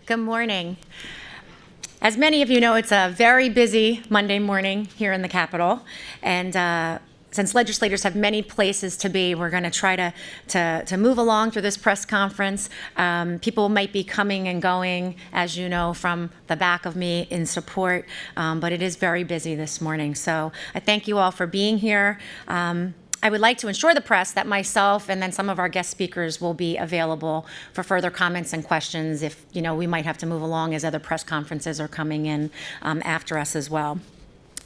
Good morning. As many of you know, it's a very busy Monday morning here in the Capitol, and since legislators have many places to be, we're going to try to move along through this press conference. People might be coming and going, as you know, from the back of me in support, but it is very busy this morning. So I thank you all for being here. I would like to assure the press that myself and then some of our guest speakers will be available for further comments and questions if, we might have to move along as other press conferences are coming in after us as well.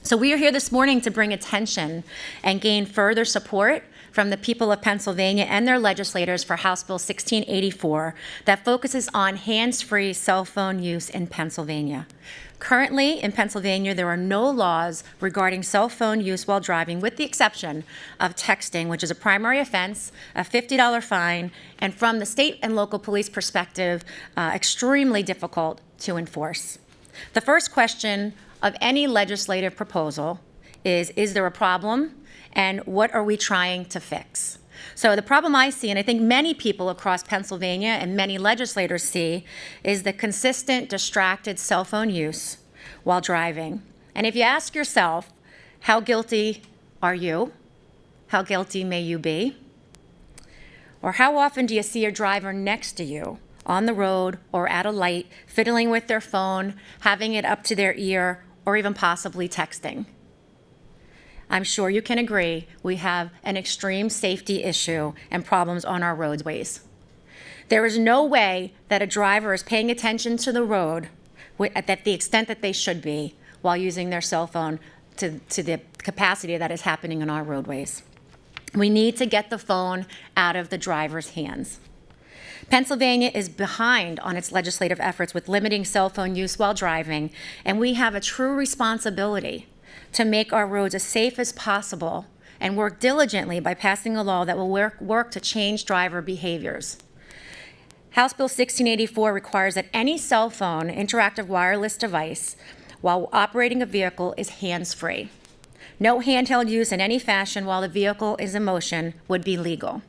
So we are here this morning to bring attention and gain further support from the people of Pennsylvania and their legislators for House Bill 1684 that focuses on hands-free cell phone use in Pennsylvania. Currently, in Pennsylvania, there are no laws regarding cell phone use while driving, with the exception of texting, which is a primary offense, a $50 fine, and from the state and local police perspective, extremely difficult to enforce. The first question of any legislative proposal is there a problem, and what are we trying to fix? So the problem I see, and I think many people across Pennsylvania and many legislators see, is the consistent distracted cell phone use while driving. And if you ask yourself, how guilty are you? How guilty may you be? Or how often do you see a driver next to you on the road or at a light, fiddling with their phone, having it up to their ear, or even possibly texting? I'm sure you can agree we have an extreme safety issue and problems on our roadways. There is no way that a driver is paying attention to the road at the extent that they should be while using their cell phone to the capacity that is happening on our roadways. We need to get the phone out of the driver's hands. Pennsylvania is behind on its legislative efforts with limiting cell phone use while driving, and we have a true responsibility to make our roads as safe as possible and work diligently by passing a law that will work to change driver behaviors. House Bill 1684 requires that any cell phone interactive wireless device while operating a vehicle is hands-free. No handheld use in any fashion while the vehicle is in motion would be legal.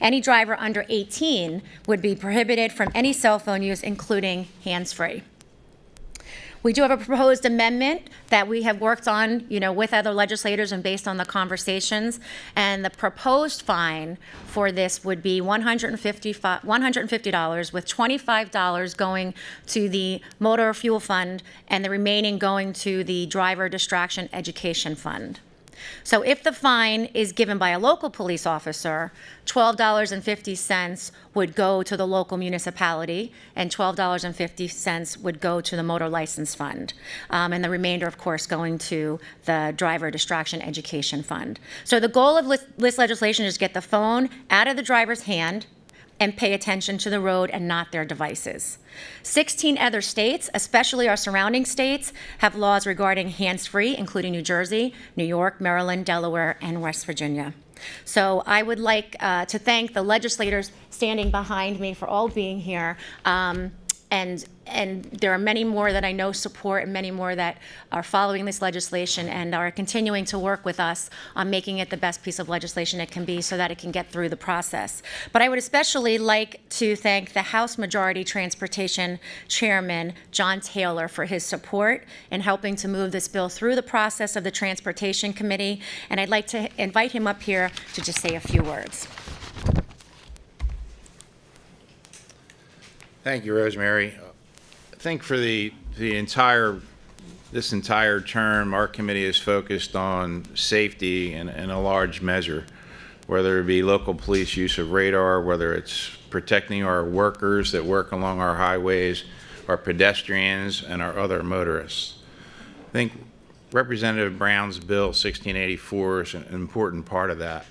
Any driver under 18 would be prohibited from any cell phone use, including hands-free. We do have a proposed amendment that we have worked on, with other legislators and based on the conversations. And the proposed fine for this would be $150, with $25 going to the Motor Fuel Fund and the remaining going to the Driver Distraction Education Fund. So if the fine is given by a local police officer, $12.50 would go to the local municipality, and $12.50 would go to the Motor License Fund, and the remainder, of course, going to the Driver Distraction Education Fund. So the goal of this legislation is to get the phone out of the driver's hand and pay attention to the road and not their devices. 16 other states, especially our surrounding states, have laws regarding hands-free, including New Jersey, New York, Maryland, Delaware, and West Virginia. So I would like to thank the legislators standing behind me for all being here. And there are many more that I know support and many more that are following this legislation and are continuing to work with us on making it the best piece of legislation it can be so that it can get through the process. But I would especially like to thank the House Majority Transportation Chairman, John Taylor, for his support in helping to move this bill through the process of the Transportation Committee. And I'd like to invite him up here to just say a few words. Thank you, Rosemary. I think for this entire term, our committee is focused on safety in a large measure, whether it be local police use of radar, whether it's protecting our workers that work along our highways, our pedestrians, and our other motorists. I think Representative Brown's bill 1684 is an important part of that.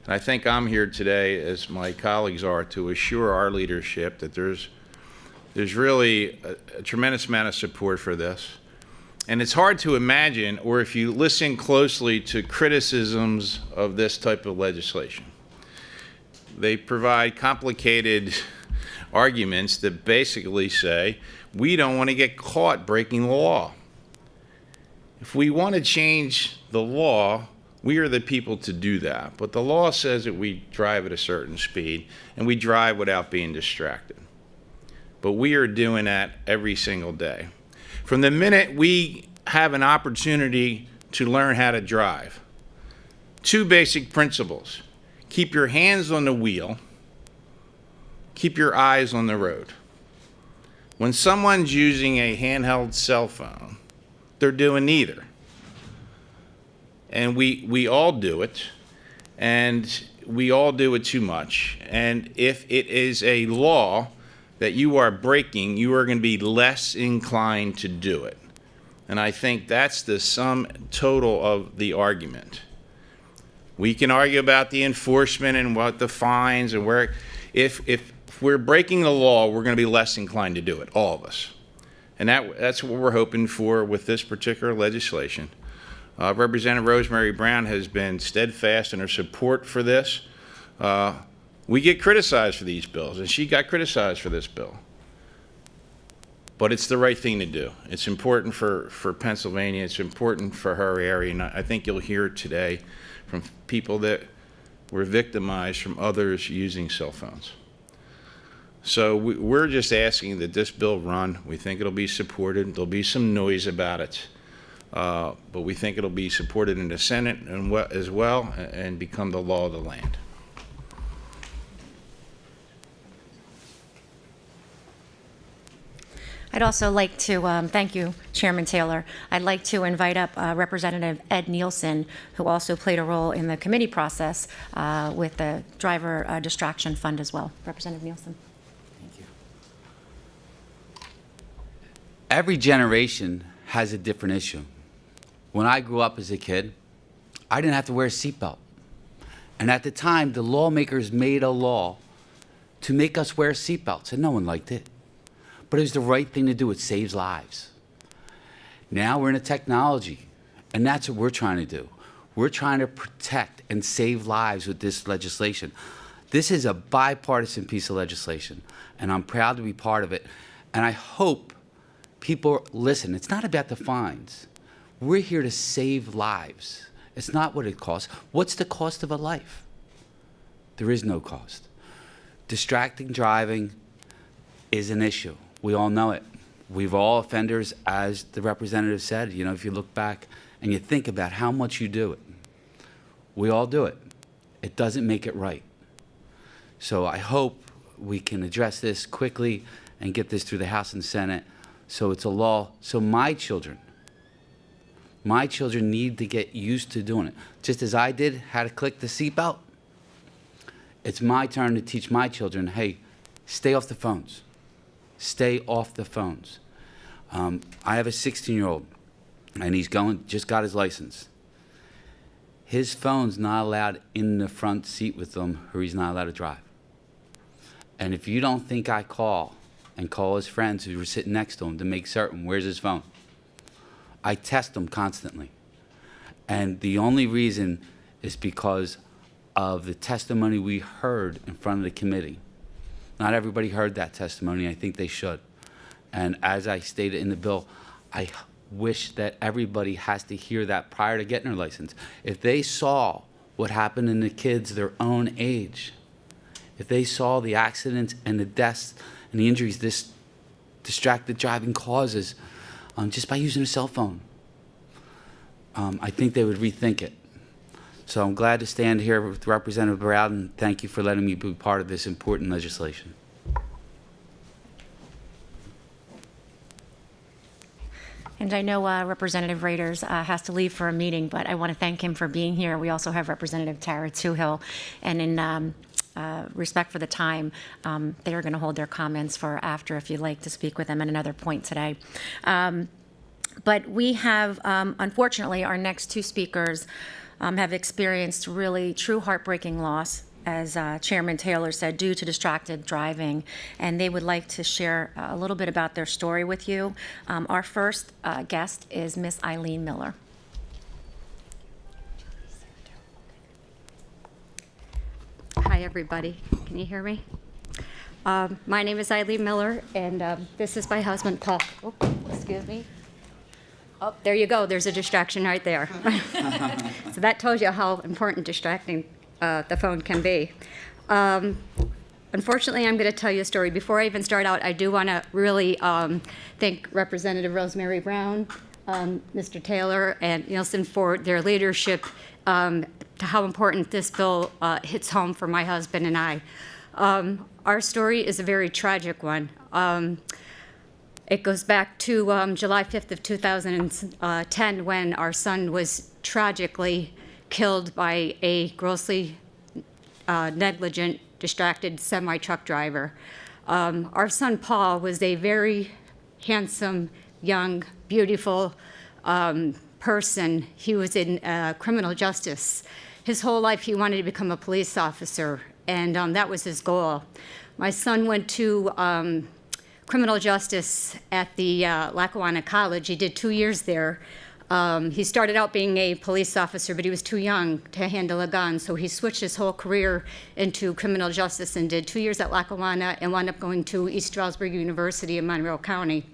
And I think I'm here today, as my colleagues are, to assure our leadership that there's really a tremendous amount of support for this. And it's hard to imagine, or if you listen closely to criticisms of this type of legislation, they provide complicated arguments that basically say, we don't want to get caught breaking the law. If we want to change the law, we are the people to do that. But the law says that we drive at a certain speed and we drive without being distracted. but we are doing that every single day. From the minute we have an opportunity to learn how to drive, 2 basic principles: keep your hands on the wheel, keep your eyes on the road. When someone's using a handheld cell phone, they're doing neither. And we all do it, and we all do it too much. And if it is a law that you are breaking, you are going to be less inclined to do it. And I think that's the sum total of the argument. We can argue about the enforcement and what the fines and where, if we're breaking the law, we're going to be less inclined to do it, all of us. And that's what we're hoping for with this particular legislation. Representative Rosemary Brown has been steadfast in her support for this. We get criticized for these bills, and she got criticized for this bill. But it's the right thing to do. It's important for Pennsylvania. It's important for her area. And I think you'll hear today from people that were victimized from others using cell phones. So we're just asking that this bill run. We think it'll be supported. There'll be some noise about it. But we think it'll be supported in the Senate and as well and become the law of the land. I'd also like to thank you, Chairman Taylor. I'd like to invite up Representative Eddie Nielsen, who also played a role in the committee process with the Driver Distraction Fund as well. Representative Nielsen. Thank you. Every generation has a different issue. When I grew up as a kid, I didn't have to wear a seatbelt. And at the time, the lawmakers made a law to make us wear seatbelts, and no one liked it. But it was the right thing to do. It saves lives. Now we're in a technology, and that's what we're trying to do. We're trying to protect and save lives with this legislation. This is a bipartisan piece of legislation, and I'm proud to be part of it. And I hope people listen. It's not about the fines. We're here to save lives. It's not what it costs. What's the cost of a life? There is no cost. Distracting driving is an issue. We all know it. We've all offenders, as the representative said. You know, if you look back and you think about how much you do it, we all do it. It doesn't make it right. So I hope we can address this quickly and get this through the House and Senate so it's a law. So my children need to get used to doing it. Just as I did how to click the seatbelt, it's my turn to teach my children, hey, stay off the phones. Stay off the phones. I have a 16-year-old, and he's just got his license. His phone's not allowed in the front seat with him, or he's not allowed to drive. And if you don't think I call his friends who were sitting next to him to make certain, where's his phone? I test him constantly. And the only reason is because of the testimony we heard in front of the committee. Not everybody heard that testimony. I think they should. And as I stated in the bill, I wish that everybody has to hear that prior to getting their license. If they saw what happened in the kids their own age, if they saw the accidents and the deaths and the injuries this distracted driving causes just by using a cell phone, I think they would rethink it. So I'm glad to stand here with Representative Brown, and thank you for letting me be part of this important legislation. And I know Representative Raiders has to leave for a meeting, but I want to thank him for being here. We also have Representative Torto Hill, and in respect for the time, they are going to hold their comments for after if you'd like to speak with them at another point today. But we have, unfortunately, our next 2 speakers have experienced really true heartbreaking loss, as Chairman Taylor said, due to distracted driving, and they would like to share a little bit about their story with you. Our first guest is Miss Eileen Miller. Hi, everybody. Can you hear me? My name is Eileen Miller, and this is my husband, Paul. Oh, excuse me. Oh, there you go. There's a distraction right there. So that tells you how important distracting the phone can be. unfortunately, I'm going to tell you a story. Before I even start out, I do want to really thank Representative Rosemary Brown, Mr. Taylor, and Nielsen for their leadership to how important this bill hits home for my husband and I. Our story is a very tragic one. It goes back to July 5th of 2010 when our son was tragically killed by a grossly negligent, distracted semi-truck driver. Our son Paul was a very handsome, young, beautiful person. He was in criminal justice. His whole life he wanted to become a police officer, and that was his goal. My son went to criminal justice at the Lackawanna College. He did 2 years there. He started out being a police officer, but he was too young to handle a gun, so he switched his whole career into criminal justice and did 2 years at Lackawanna and wound up going to East Stroudsburg University in Monroe County.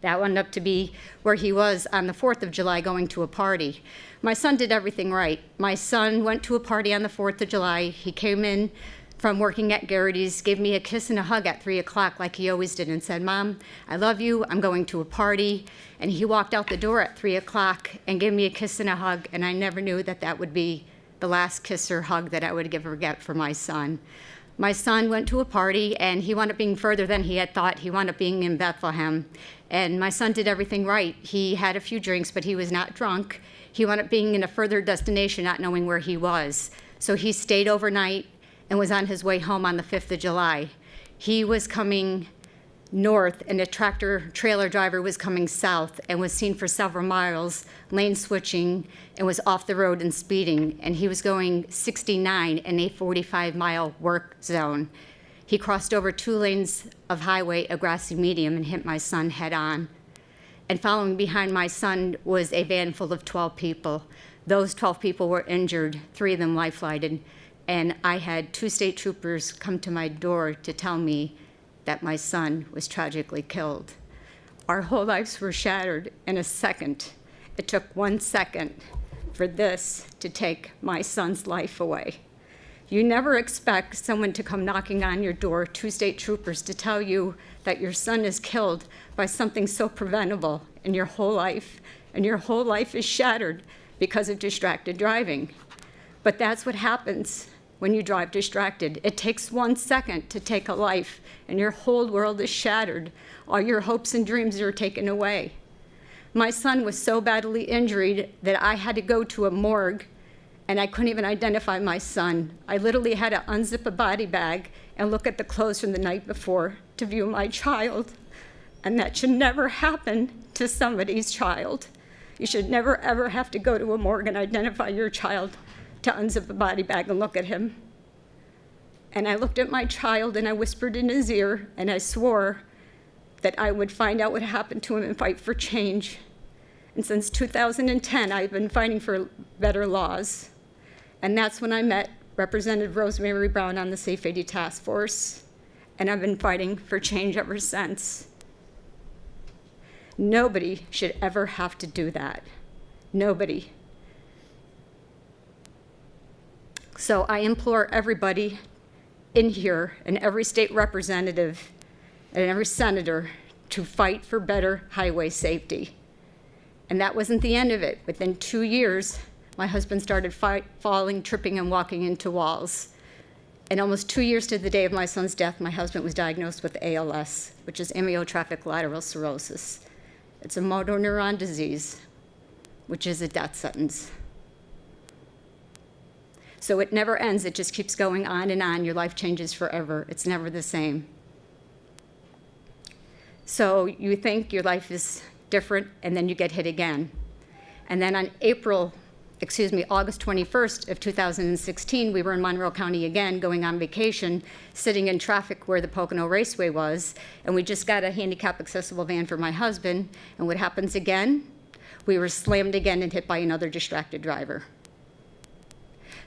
That wound up to be where he was on the 4th of July going to a party. My son did everything right. My son went to a party on the 4th of July. He came in from working at Garrity's, gave me a kiss and a hug at 3 o'clock like he always did and said, "Mom, I love you, I'm going to a party." And he walked out the door at 3 o'clock and gave me a kiss and a hug, and I never knew that that would be the last kiss or hug that I would ever get for my son. My son went to a party, and he wound up being further than he had thought. He wound up being in Bethlehem, and my son did everything right. He had a few drinks, but he was not drunk. He wound up being in a further destination, not knowing where he was. So he stayed overnight and was on his way home on the 5th of July. He was coming north, and a tractor-trailer driver was coming south and was seen for several miles, lane switching, and was off the road and speeding, and he was going 69 in a 45-mile work zone. He crossed over 2 lanes of highway, a grassy medium, and hit my son head-on. And following behind my son was a van full of 12 people. Those 12 people were injured, 3 of them life-flighted, and I had 2 state troopers come to my door to tell me that my son was tragically killed. Our whole lives were shattered in a second. It took 1 second for this to take my son's life away. You never expect someone to come knocking on your door, 2 state troopers, to tell you that your son is killed by something so preventable in your whole life, and your whole life is shattered because of distracted driving. But that's what happens when you drive distracted. It takes 1 second to take a life, and your whole world is shattered. All your hopes and dreams are taken away. My son was so badly injured that I had to go to a morgue, and I couldn't even identify my son. I literally had to unzip a body bag and look at the clothes from the night before to view my child. And that should never happen to somebody's child. You should never, ever have to go to a morgue and identify your child to unzip a body bag and look at him. And I looked at my child and I whispered in his ear and I swore that I would find out what happened to him and fight for change. And since 2010, I've been fighting for better laws. And that's when I met Representative Rosemary Brown on the Safe 80 Task Force, and I've been fighting for change ever since. Nobody should ever have to do that. Nobody. So I implore everybody in here and every state representative and every senator to fight for better highway safety. And that wasn't the end of it. Within 2 years, my husband started falling, tripping, and walking into walls. And almost 2 years to the day of my son's death, my husband was diagnosed with ALS, which is amyotrophic lateral sclerosis. It's a motor neuron disease, which is a death sentence. So it never ends. It just keeps going on and on. Your life changes forever. It's never the same. So you think your life is different, and then you get hit again. And then on August 21st of 2016, we were in Monroe County again, going on vacation, sitting in traffic where the Pocono Raceway was, and we just got a handicap accessible van for my husband, and what happens again? We were slammed again and hit by another distracted driver.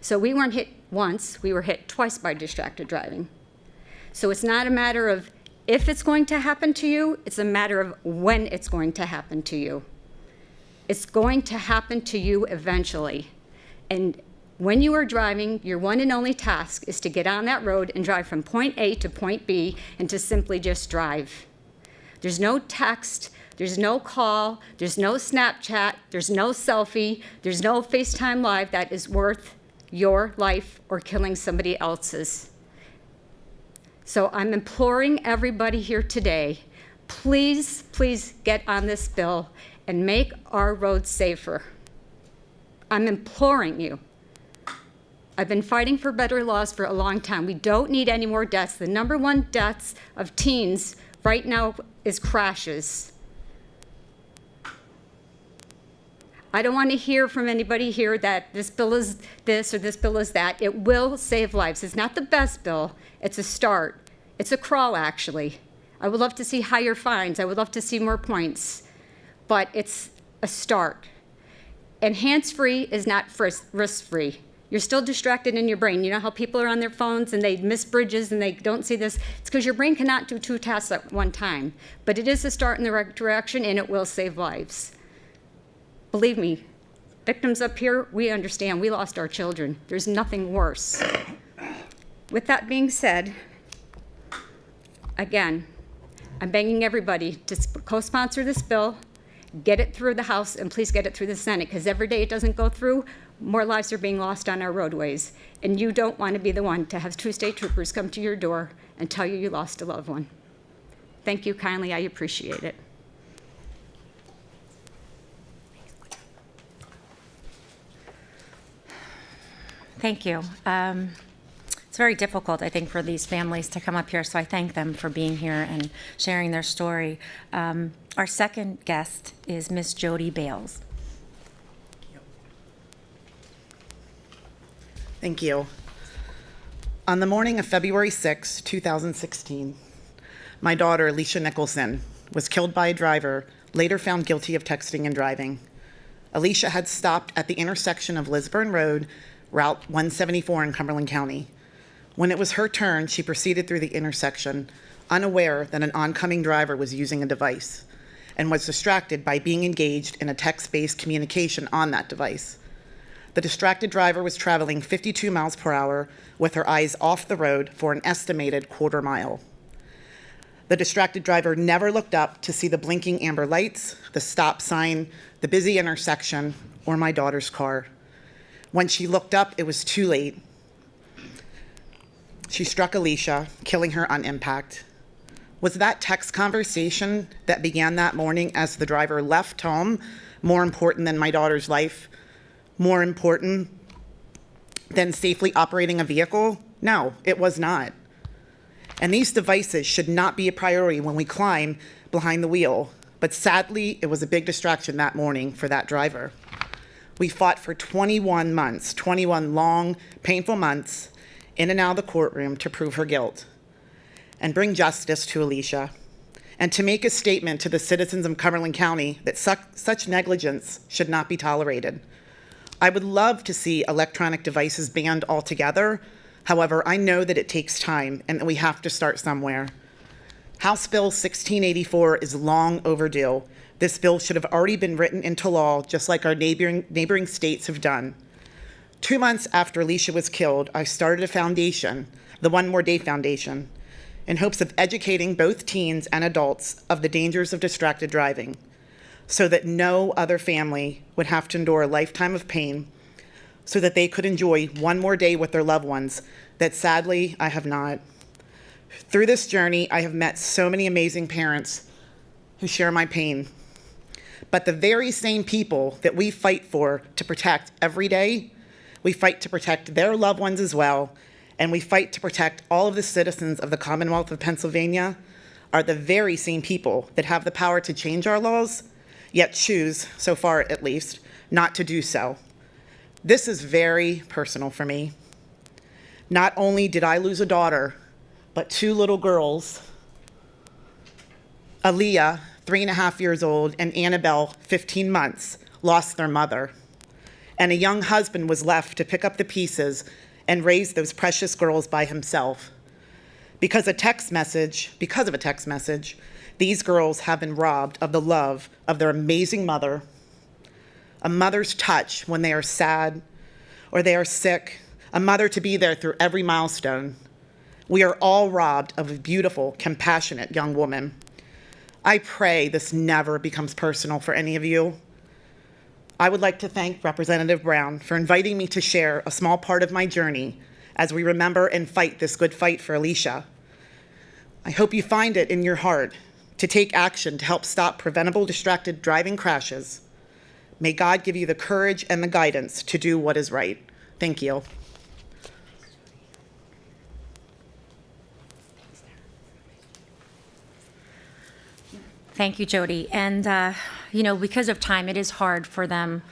So we weren't hit once, we were hit twice by distracted driving. So it's not a matter of if it's going to happen to you, it's a matter of when it's going to happen to you. It's going to happen to you eventually. And When you are driving, your one and only task is to get on that road and drive from point A to point B and to simply just drive. There's no text, there's no call, there's no Snapchat, there's no selfie, there's no FaceTime Live that is worth your life or killing somebody else's. So I'm imploring everybody here today, please, please get on this bill and make our roads safer. I'm imploring you. I've been fighting for better laws for a long time. We don't need any more deaths. The number one deaths of teens right now is crashes. I don't want to hear from anybody here that this bill is this or this bill is that. It will save lives. It's not the best bill. It's a start. It's a crawl, actually. I would love to see higher fines. I would love to see more points. But it's a start. And hands-free is not risk-free. You're still distracted in your brain. You know how people are on their phones and they miss bridges and they don't see this? It's because your brain cannot do two tasks at one time. But it is a start in the right direction, and it will save lives. Believe me, victims up here, we understand. We lost our children. There's nothing worse. With that being said, again, I'm begging everybody to co-sponsor this bill, get it through the House, and please get it through the Senate, because every day it doesn't go through, more lives are being lost on our roadways. And you don't want to be the one to have two state troopers come to your door and tell you you lost a loved one. Thank you kindly. I appreciate it. Thank you. It's very difficult, I think, for these families to come up here, so I thank them for being here and sharing their story. Our second guest is Miss Jody Bales. Thank you. On the morning of February 6, 2016, my daughter, Alicia Nicholson, was killed by a driver, later found guilty of texting and driving. Alicia had stopped at the intersection of Lisburn Road, Route 174 in Cumberland County. When it was her turn, she proceeded through the intersection, unaware that an oncoming driver was using a device, and was distracted by being engaged in a text-based communication on that device. The distracted driver was traveling 52 miles per hour with her eyes off the road for an estimated quarter mile. The distracted driver never looked up to see the blinking amber lights, the stop sign, the busy intersection, or my daughter's car. When she looked up, it was too late. She struck Alicia, killing her on impact. Was that text conversation that began that morning as the driver left home more important than my daughter's life? More important than safely operating a vehicle? No, it was not. And these devices should not be a priority when we climb behind the wheel. But sadly, it was a big distraction that morning for that driver. We fought for 21 months, 21 long, painful months, in and out of the courtroom to prove her guilt and bring justice to Alicia, and to make a statement to the citizens of Cumberland County that such negligence should not be tolerated. I would love to see electronic devices banned altogether. However, I know that it takes time and that we have to start somewhere. House Bill 1684 is long overdue. This bill should have already been written into law, just like our neighboring states have done. 2 months after Alicia was killed, I started a foundation, the One More Day Foundation, in hopes of educating both teens and adults of the dangers of distracted driving, so that no other family would have to endure a lifetime of pain, so that they could enjoy one more day with their loved ones that sadly I have not. Through this journey, I have met so many amazing parents who share my pain. But the very same people that we fight for to protect every day, we fight to protect their loved ones as well, and we fight to protect all of the citizens of the Commonwealth of Pennsylvania, are the very same people that have the power to change our laws, yet choose, so far at least, not to do so. This is very personal for me. Not only did I lose a daughter, but 2 little girls, Aaliyah, 3.5 years old, and Annabelle, 15 months, lost their mother. And a young husband was left to pick up the pieces and raise those precious girls by himself. Because of a text message, these girls have been robbed of the love of their amazing mother, a mother's touch when they are sad, or they are sick, a mother to be there through every milestone. We are all robbed of a beautiful, compassionate young woman. I pray this never becomes personal for any of you. I would like to thank Representative Brown for inviting me to share a small part of my journey as we remember and fight this good fight for Alicia. I hope you find it in your heart to take action to help stop preventable distracted driving crashes. May God give you the courage and the guidance to do what is right. Thank you. Thank you, Jody. And, because of time, it is hard for them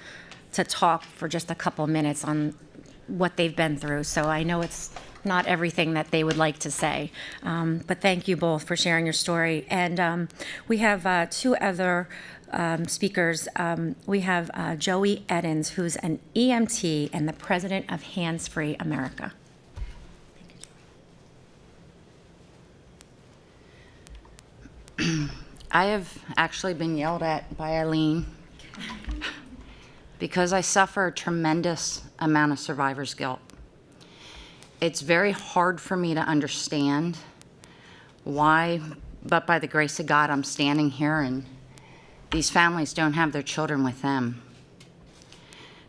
to talk for just a couple minutes on what they've been through. So I know it's not everything that they would like to say. But thank you both for sharing your story. And we have two other speakers. We have Joey Eddins, who's an EMT and the president of Hands Free America. I have actually been yelled at by Eileen because I suffer a tremendous amount of survivor's guilt. It's very hard for me to understand why, but by the grace of God, I'm standing here and these families don't have their children with them.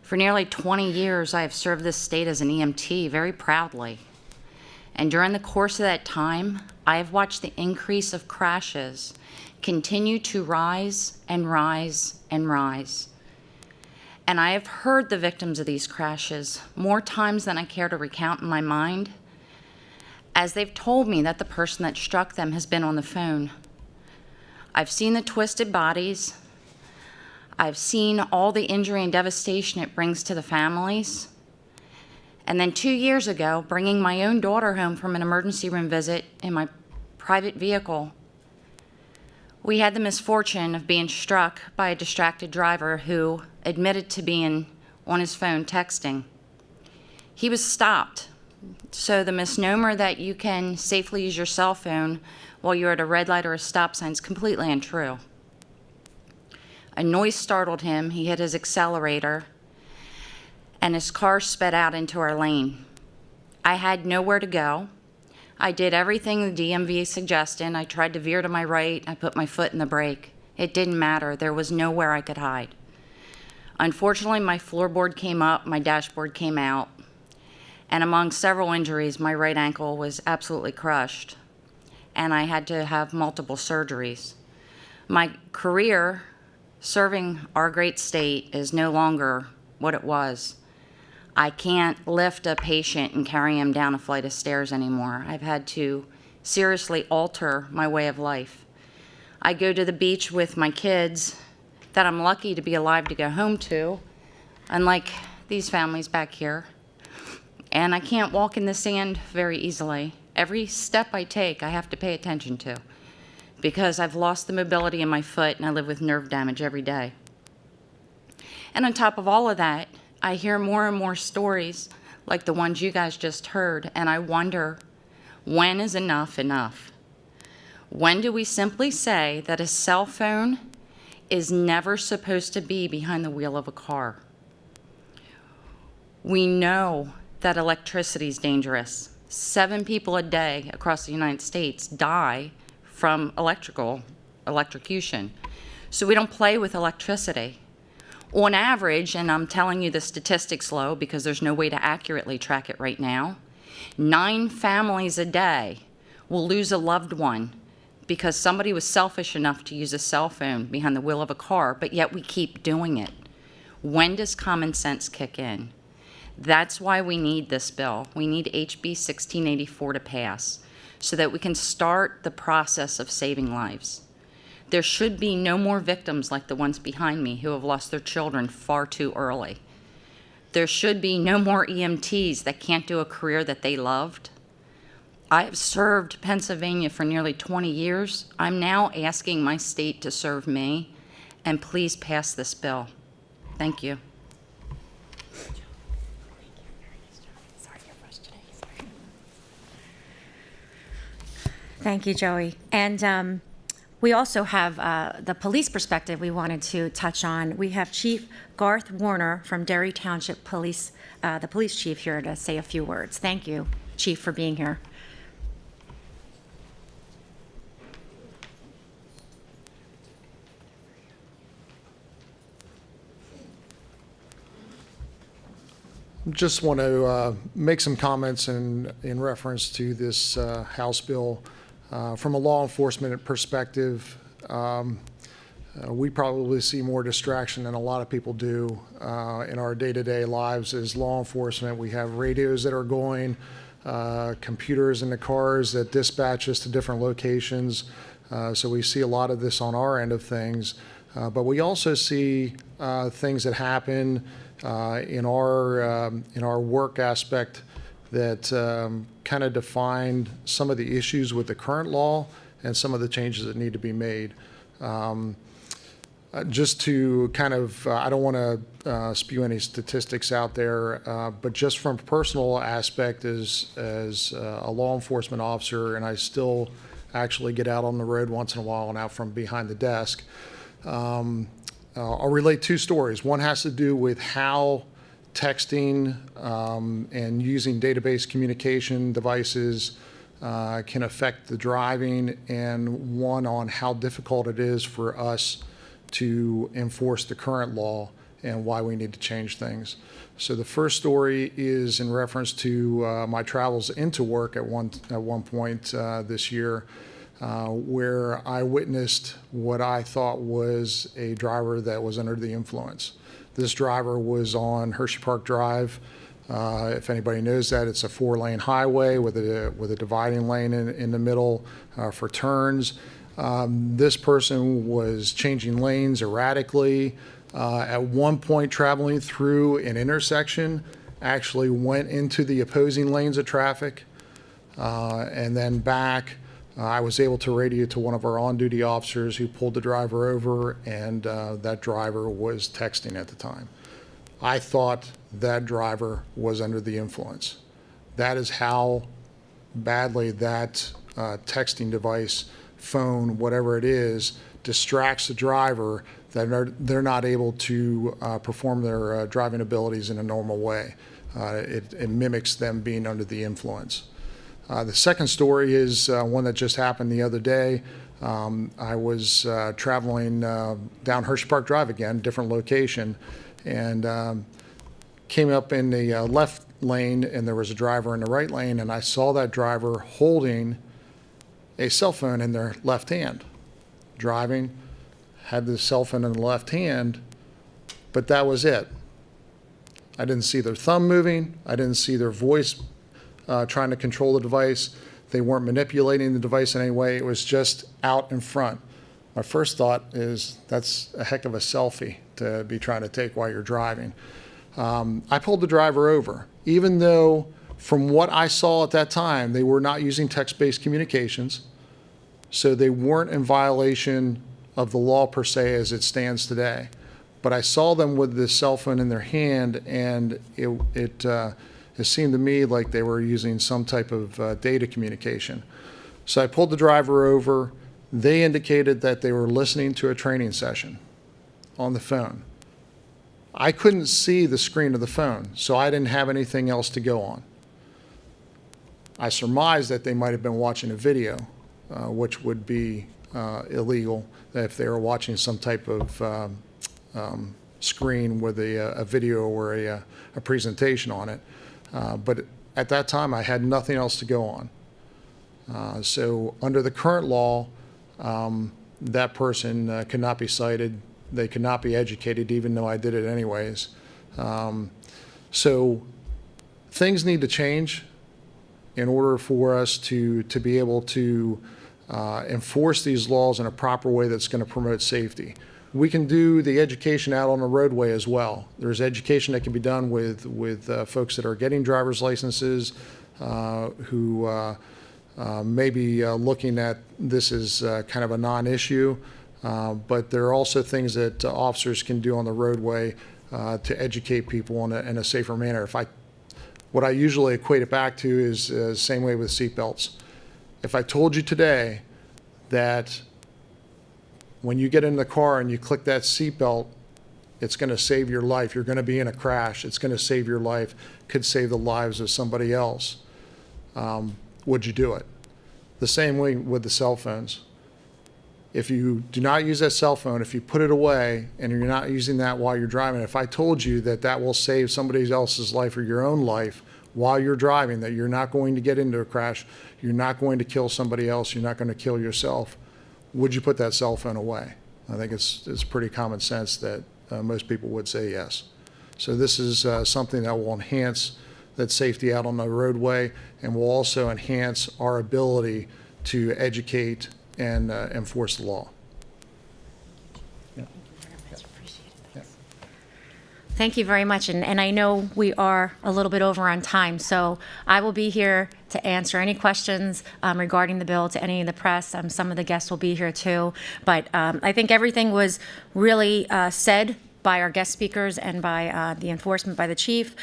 For nearly 20 years, I have served this state as an EMT very proudly. And during the course of that time, I have watched the increase of crashes continue to rise and rise and rise. And I have heard the victims of these crashes more times than I care to recount in my mind, as they've told me that the person that struck them has been on the phone. I've seen the twisted bodies. I've seen all the injury and devastation it brings to the families. And then 2 years ago, bringing my own daughter home from an emergency room visit in my private vehicle, we had the misfortune of being struck by a distracted driver who admitted to being on his phone texting. He was stopped. So the misnomer that you can safely use your cell phone while you're at a red light or a stop sign is completely untrue. A noise startled him. He hit his accelerator, and his car sped out into our lane. I had nowhere to go. I did everything the DMV suggested. I tried to veer to my right. I put my foot in the brake. It didn't matter. There was nowhere I could hide. Unfortunately, my floorboard came up, my dashboard came out, and among several injuries, my right ankle was absolutely crushed, and I had to have multiple surgeries. My career serving our great state is no longer what it was. I can't lift a patient and carry him down a flight of stairs anymore. I've had to seriously alter my way of life. I go to the beach with my kids that I'm lucky to be alive to go home to, unlike these families back here. And I can't walk in the sand very easily. Every step I take, I have to pay attention to because I've lost the mobility in my foot and I live with nerve damage every day. And on top of all of that, I hear more and more stories like the ones you guys just heard, and I wonder, when is enough enough? When do we simply say that a cell phone is never supposed to be behind the wheel of a car? We know that electricity is dangerous. 7 people a day across the United States die from electrocution. So we don't play with electricity. On average, and I'm telling you the statistics low because there's no way to accurately track it right now, 9 families a day will lose a loved one because somebody was selfish enough to use a cell phone behind the wheel of a car, but yet we keep doing it. When does common sense kick in? That's why we need this bill. We need HB 1684 to pass so that we can start the process of saving lives. There should be no more victims like the ones behind me who have lost their children far too early. There should be no more EMTs that can't do a career that they loved. I have served Pennsylvania for nearly 20 years. I'm now asking my state to serve me, and please pass this bill. Thank you. Thank you, Joey. And We also have the police perspective we wanted to touch on. We have Chief Garth Warner from Derry Township Police, the police chief, here to say a few words. Thank you, Chief, for being here. Just want to make some comments in reference to this House bill. From a law enforcement perspective, we probably see more distraction than a lot of people do in our day-to-day lives as law enforcement. We have radios that are going, computers in the cars that dispatch us to different locations. So we see a lot of this on our end of things. But we also see things that happen in our work aspect that kind of define some of the issues with the current law and some of the changes that need to be made. Just to kind of, I don't want to spew any statistics out there, but just from personal aspect as a law enforcement officer, and I still actually get out on the road once in a while and out from behind the desk. I'll relate two stories. One has to do with how texting and using database communication devices can affect the driving, and one on how difficult it is for us to enforce the current law and why we need to change things. So the first story is in reference to my travels into work at one point this year, where I witnessed what I thought was a driver that was under the influence. This driver was on Hershey Park Drive. If anybody knows that, it's a 4-lane highway with a dividing lane in the middle for turns. This person was changing lanes erratically. At one point, traveling through an intersection, actually went into the opposing lanes of traffic, and then back. I was able to radio to one of our on-duty officers who pulled the driver over, and that driver was texting at the time. I thought that driver was under the influence. That is how badly that texting device, phone, whatever it is, distracts the driver that they're not able to perform their driving abilities in a normal way. It mimics them being under the influence. The second story is one that just happened the other day. I was traveling down Hershey Park Drive again, different location, and came up in the left lane, and there was a driver in the right lane, and I saw that driver holding a cell phone in their left hand, driving, had the cell phone in the left hand, but that was it. I didn't see their thumb moving. I didn't see their voice trying to control the device. They weren't manipulating the device in any way. It was just out in front. My first thought is that's a heck of a selfie to be trying to take while you're driving. I pulled the driver over, even though from what I saw at that time, they were not using text-based communications, so they weren't in violation of the law per se as it stands today. But I saw them with this cell phone in their hand, and it seemed to me like they were using some type of data communication. So I pulled the driver over. They indicated that they were listening to a training session on the phone. I couldn't see the screen of the phone, so I didn't have anything else to go on. I surmised that they might have been watching a video, which would be illegal if they were watching some type of screen with a video or a presentation on it. But at that time, I had nothing else to go on. So under the current law, that person could not be cited. They could not be educated, even though I did it anyways. So things need to change in order for us to be able to enforce these laws in a proper way that's going to promote safety. We can do the education out on the roadway as well. There's education that can be done with folks that are getting driver's licenses who may be looking at this as kind of a non-issue, but there are also things that officers can do on the roadway to educate people in a safer manner. What I usually equate it back to is the same way with seatbelts. If I told you today that when you get in the car and you click that seatbelt, it's going to save your life. You're going to be in a crash. It's going to save your life, could save the lives of somebody else. Would you do it? The same way with the cell phones. If you do not use that cell phone, if you put it away and you're not using that while you're driving, if I told you that that will save somebody else's life or your own life while you're driving, that you're not going to get into a crash, you're not going to kill somebody else, you're not going to kill yourself, would you put that cell phone away? I think it's pretty common sense that most people would say yes. So this is something that will enhance that safety out on the roadway and will also enhance our ability to educate and enforce the law. Thank you very much, and I know we are a little bit over on time, so I will be here to answer any questions regarding the bill to any of the press. Some of the guests will be here too, but I think everything was really said by our guest speakers and by the enforcement, by the chief.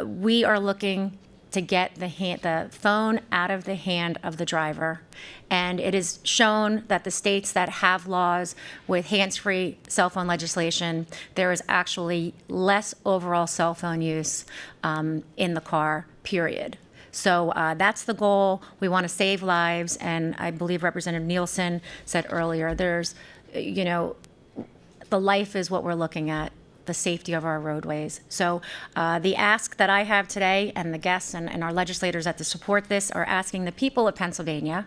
We are looking to get the phone out of the hand of the driver. And it is shown that the states that have laws with hands-free cell phone legislation, there is actually less overall cell phone use in the car, period. So that's the goal. We want to save lives, and I believe Representative Nielsen said earlier, there's, you know, the life is what we're looking at, the safety of our roadways. So the ask that I have today, and the guests and our legislators that to support this, are asking the people of Pennsylvania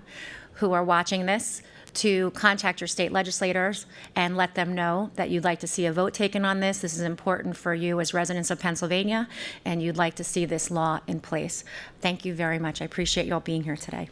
who are watching this to contact your state legislators and let them know that you'd like to see a vote taken on this. This is important for you as residents of Pennsylvania, and you'd like to see this law in place. Thank you very much. I appreciate you all being here today.